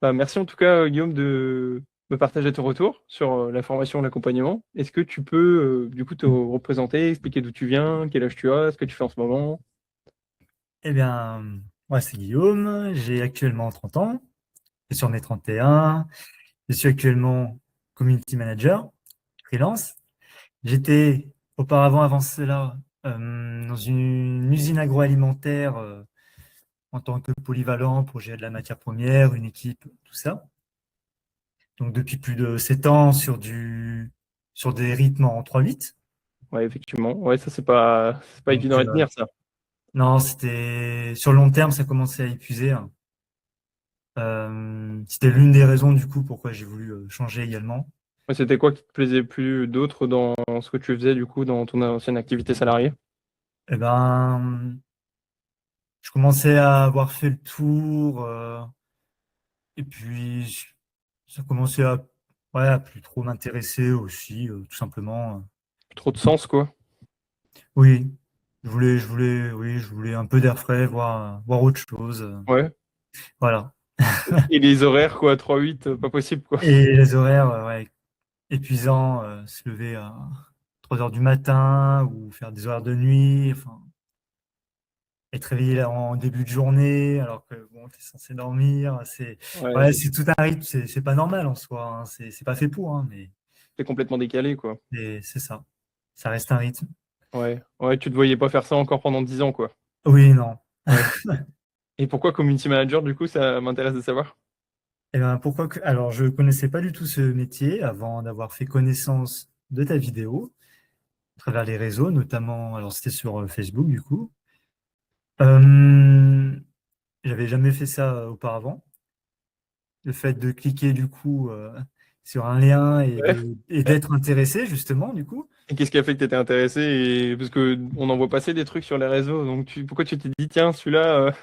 Bah, merci en tout cas, Guillaume, de me partager ton retour sur la formation et l'accompagnement. Est-ce que tu peux du coup te représenter, expliquer d'où tu viens, quel âge tu as, ce que tu fais en ce moment? Eh bien, moi, c'est Guillaume. J'ai actuellement 30 ans. Je suis sur mes 31. Je suis actuellement community manager, freelance. J'étais auparavant, avant cela, dans une usine agroalimentaire en tant que polyvalent pour gérer de la matière première, une équipe, tout ça. Donc, depuis plus de 7 ans sur des rythmes en 3-8. Ouais, effectivement. Ouais, ça c'est pas Donc, évident à tenir ça. non, c'était sur le long terme, ça commençait à épuiser, hein. C'était l'une des raisons du coup pourquoi j'ai voulu changer également. Ouais, c'était quoi qui te plaisait plus d'autre dans ce que tu faisais du coup dans ton ancienne activité salariée? Eh ben, je commençais à avoir fait le tour et puis ça commençait ouais, à plus trop m'intéresser aussi, tout simplement. Trop de sens quoi. Oui, oui, je voulais un peu d'air frais, voir autre chose. Ouais. Voilà. Et les horaires quoi, 3-8, pas possible quoi. Et les horaires, ouais, épuisants, se lever à 3 heures du matin ou faire des horaires de nuit, enfin. Être réveillé là en début de journée alors que bon, tu es censé dormir. Ouais, Ouais, c'est tout un rythme, c'est pas normal en soi, hein. C'est pas fait pour, hein, mais c'est complètement décalé quoi. c'est ça. Ça reste un rythme. Ouais. Ouais, tu te voyais pas faire ça encore pendant 10 ans quoi. Oui, non. Ouais. Et pourquoi community manager du coup, ça m'intéresse de savoir. Eh ben, alors, je connaissais pas du tout ce métier avant d'avoir fait connaissance de ta vidéo à travers les réseaux, notamment, alors c'était sur Facebook du coup. Euh, J'avais jamais fait ça auparavant. Le fait de cliquer du coup sur un lien Ouais. et d'être intéressé justement du coup. Et qu'est-ce qui a fait que tu étais intéressé parce que on en voit passer des trucs sur les réseaux, donc pourquoi tu t'es dit tiens celui-là,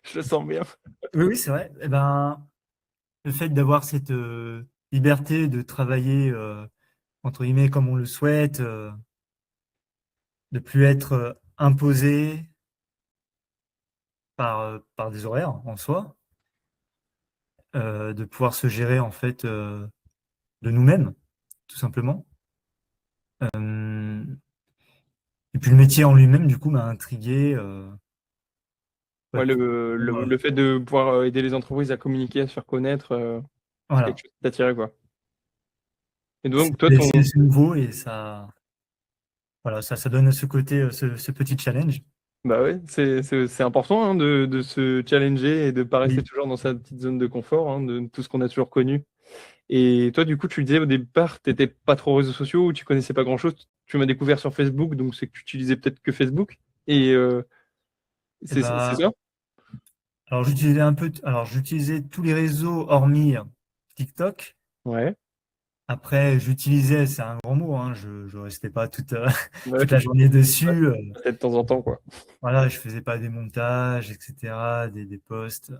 je le sens bien. Oui, oui, c'est vrai. Eh ben, le fait d'avoir cette liberté de travailler entre guillemets comme on le souhaite, de plus être imposé par des horaires en soi, de pouvoir se gérer en fait de nous-mêmes, tout simplement. Euh, et puis le métier en lui-même, du coup, m'a intrigué. Ouais, Ouais, le fait de pouvoir aider les entreprises à communiquer, à se faire connaître, c'est quelque voilà. chose qui t'attirait quoi. Et donc toi ton C'est nouveau et voilà, ça donne ce côté, ce petit challenge. bah ouais, c'est important hein, de se challenger et de pas rester Oui. toujours dans sa petite zone de confort, hein, de tout ce qu'on a toujours connu. Et toi, du coup, tu le disais au départ, t'étais pas trop réseaux sociaux ou tu connaissais pas grand-chose. Tu m'as découvert sur Facebook, donc c'est que tu utilisais peut-être que Facebook. Et Et c'est ben, ça? alors alors j'utilisais tous les réseaux hormis TikTok. Ouais. Après, j'utilisais, c'est un grand mot, hein, je restais pas Ouais, toute la journée ouais. dessus. Peut-être de temps en temps, quoi. Voilà, je faisais pas des montages, etc., des posts.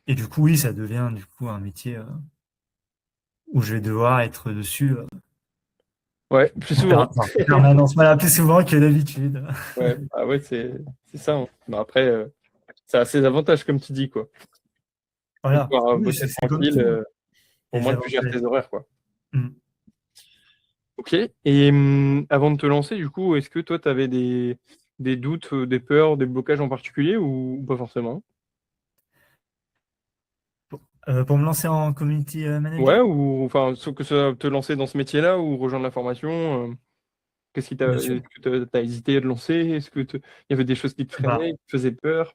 Et du coup, oui, ça devient du coup un métier où je vais devoir être dessus Ouais, plus souvent. en permanence. Voilà, plus souvent que d'habitude. Ouais, ah ouais, c'est ça, hein. Bah après, ça a ses avantages, comme tu dis, quoi. De Voilà, pouvoir oui, bosser c'est comme tranquille, tout. au Et moins tu gères tes j'avançais. horaires, quoi. Mm. Ok. Et avant de te lancer, du coup, est-ce que toi, tu avais des doutes, des peurs, des blocages en particulier ou pas forcément? Pour me lancer en community Ouais, manager, ou enfin, que ça te lancer dans ce métier-là ou rejoindre la formation, qu'est-ce qui bien sûr. est-ce que t'as hésité à te lancer? Il y avait des choses qui te Bah, freinaient, qui te faisaient peur?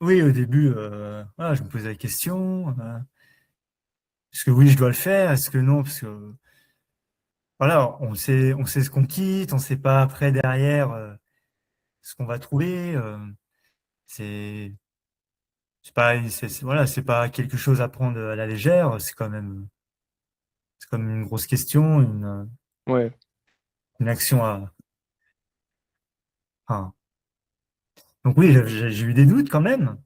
oui, au début, voilà, je me posais la question, est-ce que oui, je dois le faire? Est-ce que non? Parce que voilà, on sait ce qu'on quitte, on sait pas après derrière ce qu'on va trouver. C'est voilà, c'est pas quelque chose à prendre à la légère. C'est quand même une grosse question, Ouais, une action à. Enfin, donc oui, j'ai eu des doutes quand même bah,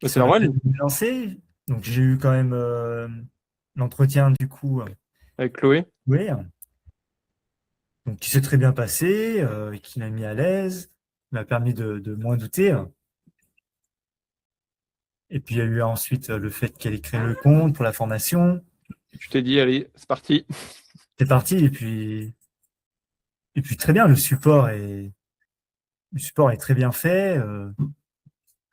qui c'est sont restés normal, de me lancer. Donc j'ai eu quand même l'entretien du coup, avec Chloé. oui, donc qui s'est très bien passé, qui m'a mis à l'aise, m'a permis de moins douter. Et puis, il y a eu ensuite le fait qu'elle ait créé le compte pour la formation. Tu t'es dit, allez, c'est parti. C'est parti. Et puis très bien, le support est très bien fait.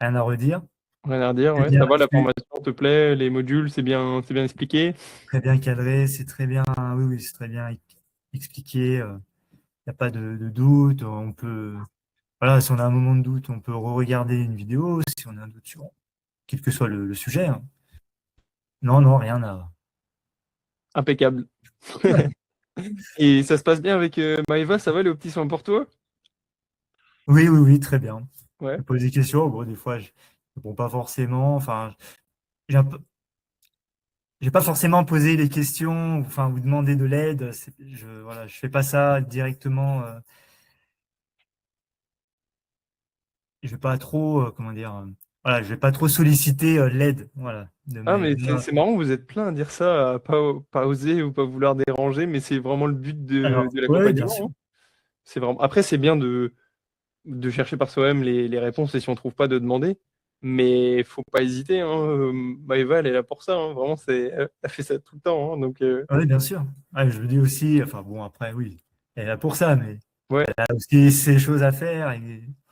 Rien à redire. Rien à redire, Très ouais, bien, ça va, la formation te plaît, les modules, c'est bien expliqué. très bien cadré. C'est très bien, oui, oui, c'est très bien expliqué. Il n'y a pas de doute. On peut, voilà, si on a un moment de doute, on peut re-regarder une vidéo. Si on a un doute sur quel que soit le sujet, hein. Non, non, rien à. Impeccable. Ouais. Et ça se passe bien avec Maëva, ça va, les petits soins pour toi? Oui, oui, oui, très bien. Je Ouais. pose des questions. Bon, des fois, je réponds pas forcément. Enfin, j'ai un peu- j'ai pas forcément posé les questions, enfin, vous demander de l'aide. Voilà, je fais pas ça directement. Je vais pas trop, comment dire, voilà, je vais pas trop solliciter l'aide, voilà, Ah, mais moi. c'est marrant, vous êtes plein à dire ça, à pas oser ou pas vouloir déranger, mais c'est vraiment le but Alors, de oui, bien l'accompagnement, sûr. hein. C'est vraiment... Après, c'est bien de chercher par soi-même les réponses et si on trouve pas, de demander. Mais faut pas hésiter, hein. Maëva, elle est là pour ça, hein. Vraiment, elle fait ça tout le temps, hein. Donc, Oui, bien sûr. Ouais, je le dis aussi, enfin bon, après, oui, elle est là pour ça, mais ouais. elle a aussi ses choses à faire.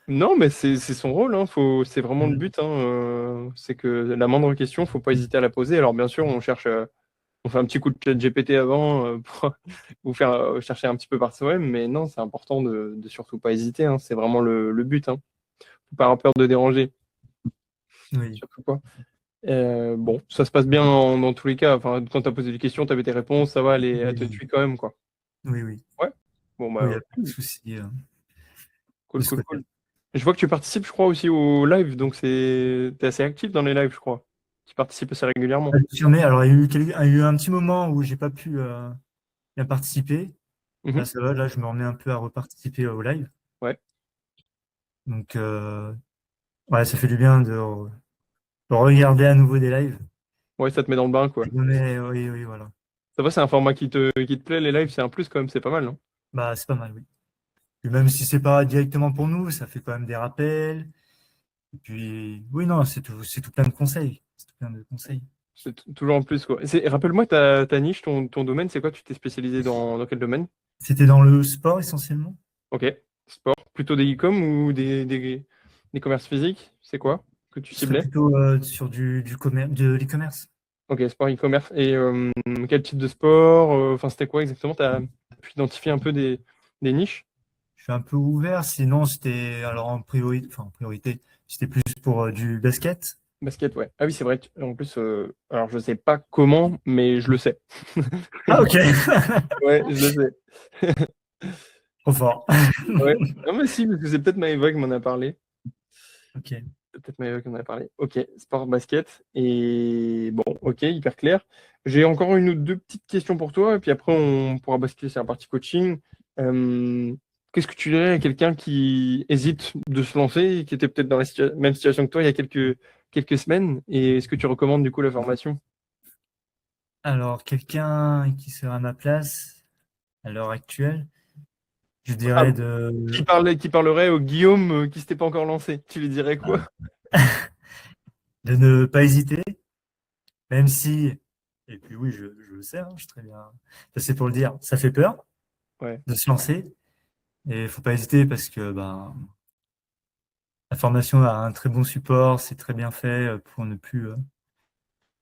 Non, mais c'est son rôle, hein. C'est vraiment le Mm. but, hein. C'est que la moindre question, faut pas hésiter à la poser. Alors, bien sûr, on fait un petit coup de chat GPT avant pour vous faire chercher un petit peu par soi-même, mais non, c'est important de surtout pas hésiter, hein. C'est vraiment le but, hein. Faut pas avoir peur de déranger, Oui, surtout pas. Bon, ça se passe bien dans tous les cas. Enfin, quand tu as posé des questions, tu avais tes réponses, ça va, elle te oui, suit quand même, quoi. oui, oui. Ouais. Bon, Oui, il n'y bah, a pas de souci de cool, ce cool, côté-là. cool. Je vois que tu participes, je crois, aussi au live, donc t'es assez actif dans les lives, je crois. Tu participes assez régulièrement. Confirmé. Alors, il y a eu un petit moment où j'ai pas pu bien participer. Là, Mhm. ça va, là, je me remets un peu à reparticiper au live. Ouais. Donc, ouais, ça fait du bien de regarder à nouveau des lives. Ouais, ça te met dans le bain, quoi. Mais oui, oui, voilà. Ça va, c'est un format qui te plaît, les lives, c'est un plus quand même, c'est pas mal, non? Bah, c'est pas mal, oui. Et même si c'est pas directement pour nous, ça fait quand même des rappels. Et puis, oui, non, c'est tout plein de conseils. C'est tout plein de conseils. C'est toujours en plus, quoi. Rappelle-moi ta niche, ton domaine, c'est quoi? Tu t'es spécialisé dans quel domaine? C'était dans le sport essentiellement. Ok. Sport. Plutôt des e-com ou des commerces physiques? C'est quoi que tu Ce serait ciblais? plutôt sur du commerce, de l'e-commerce. Ok, sport e-commerce. Et quel type de sport? Enfin, c'était quoi exactement? T'as pu identifier un peu des niches? Je suis un peu ouvert. Sinon, c'était alors en priorité, c'était plus pour du basket. Basket, ouais. Ah oui, c'est vrai. En plus, alors je sais pas comment, mais je le sais. Ah, ok. Ouais, je le sais. Trop fort. Ouais. Non, mais si, parce que c'est peut-être Maëva qui m'en a parlé. Ok. C'est peut-être Maëva qui m'en a parlé. Ok, sport, basket. Et bon, ok, hyper clair. J'ai encore une ou deux petites questions pour toi, et puis après, on pourra basculer sur la partie coaching. Euh, Qu'est-ce que tu dirais à quelqu'un qui hésite de se lancer, qui était peut-être dans la même situation que toi il y a quelques semaines, et est-ce que tu recommandes du coup la formation? Alors, quelqu'un qui serait à ma place à l'heure actuelle, je Ah, dirais de qui parlerait au Guillaume qui s'était pas encore lancé. Tu lui dirais quoi? de ne pas hésiter, même si, et puis oui, je le sais, hein, je suis très bien placé pour le dire, ça fait peur Ouais, de se lancer. Et il faut pas hésiter parce que ben, la formation a un très bon support, c'est très bien fait pour ne plus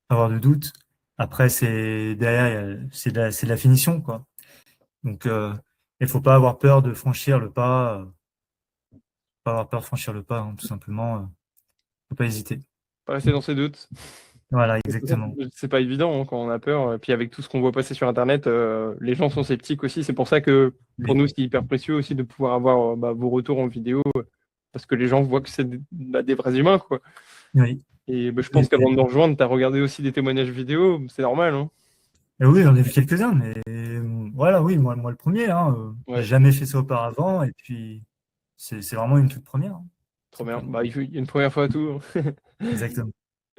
avoir de doute. Après, c'est derrière, c'est de la finition, quoi. Donc, il faut pas avoir peur de franchir le pas, pas avoir peur de franchir le pas, hein, tout simplement. Faut pas hésiter. pas rester dans ses doutes. Voilà, exactement. C'est pas évident hein, quand on a peur. Et puis avec tout ce qu'on voit passer sur Internet, les gens sont sceptiques aussi. C'est pour ça que pour Oui, nous, c'est hyper précieux aussi de pouvoir avoir vos retours en vidéo, parce que les gens voient que c'est des vrais humains, quoi. oui. Et je Et pense qu'avant de nous rejoindre, tu as regardé aussi des témoignages vidéo, c'est normal, hein. oui, j'en ai vu quelques-uns, mais voilà, oui, moi le premier, hein, j'ai Ouais, jamais fait ça auparavant, et puis c'est vraiment une toute première, hein, tout trop bien. simplement. Bah, il y a une première fois à tout, hein. Exactement.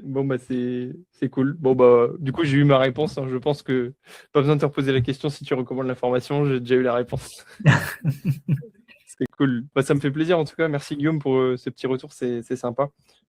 Bon, bah, c'est cool. Bon, bah, du coup, j'ai eu ma réponse, hein. Je pense que pas besoin de te reposer la question si tu recommandes la formation, j'ai déjà eu la réponse. C'est cool. Bah, ça me fait plaisir en tout cas. Merci Guillaume pour ce petit retour, c'est sympa.